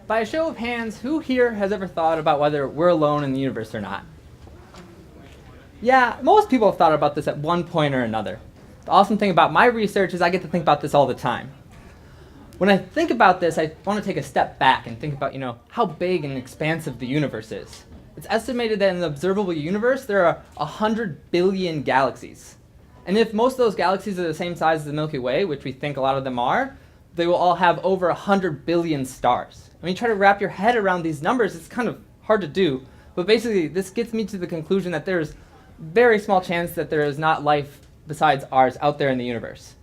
By a show of hands, who here has ever thought about whether we're alone in the universe or not? Yeah, most people have thought about this at one point or another. The awesome thing about my research is I get to think about this all the time. When I think about this, I want to take a step back and think about, how big and expansive the universe is. It's estimated that in the observable universe, there are 100 billion galaxies. And if most of those galaxies are the same size as the Milky Way, which we think a lot of them are, they will all have over 100 billion stars. When you try to wrap your head around these numbers, it's kind of hard to do. But basically, this gets me to the conclusion that there's very small chance that there is not life besides ours out there in the universe.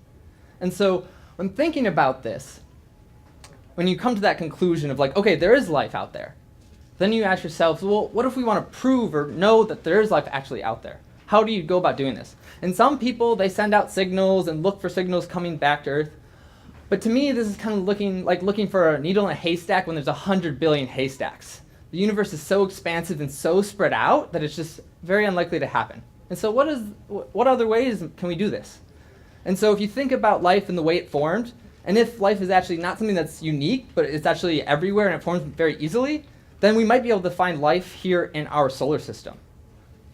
And so when thinking about this, when you come to that conclusion of like, okay, there is life out there, then you ask yourselves, well, what if we want to prove or know that there is life actually out there? How do you go about doing this? And some people, they send out signals and look for signals coming back to Earth. But to me, this is kind of looking for a needle in a haystack when there's 100 billion haystacks. The universe is so expansive and so spread out that it's just very unlikely to happen. And so what other ways can we do this? And so if you think about life and the way it formed, and if life is actually not something that's unique, but it's actually everywhere and it forms very easily, then we might be able to find life here in our solar system.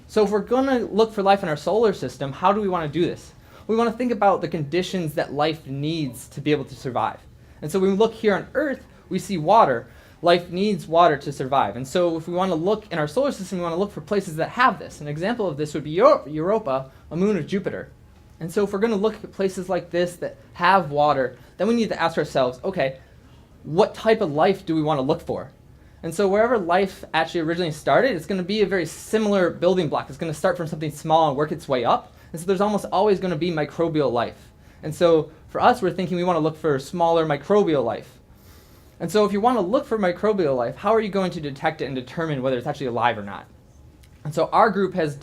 So if we're going to look for life in our solar system, how do we want to do this? We want to think about the conditions that life needs to be able to survive. And so when we look here on Earth, we see water. Life needs water to survive. And so if we want to look in our solar system, we want to look for places that have this. An example of this would be Europa, a moon of Jupiter. And so if we're going to look at places like this that have water, then we need to ask ourselves, okay, what type of life do we want to look for? And so wherever life actually originally started, it's going to be a very similar building block. It's going to start from something small and work its way up. And so there's almost always going to be microbial life. And so for us, we're thinking we want to look for smaller microbial life. And so if you want to look for microbial life, how are you going to detect it and determine whether it's actually alive or not? And so our group has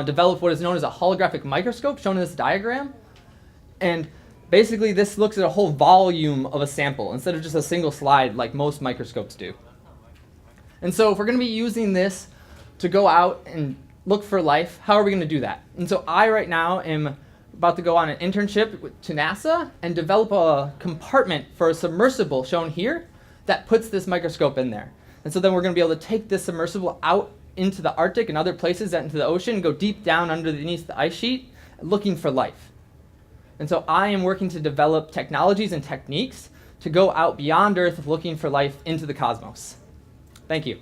developed what is known as a holographic microscope, shown in this diagram. And basically, this looks at a whole volume of a sample instead of just a single slide like most microscopes do. And so if we're going to be using this to go out and look for life, how are we going to do that? And so I right now am about to go on an internship to NASA and develop a compartment for a submersible shown here that puts this microscope in there. And so then we're going to be able to take this submersible out into the Arctic and other places, into the ocean, and go deep down underneath the ice sheet looking for life. And so I am working to develop technologies and techniques to go out beyond Earth looking for life into the cosmos. Thank you.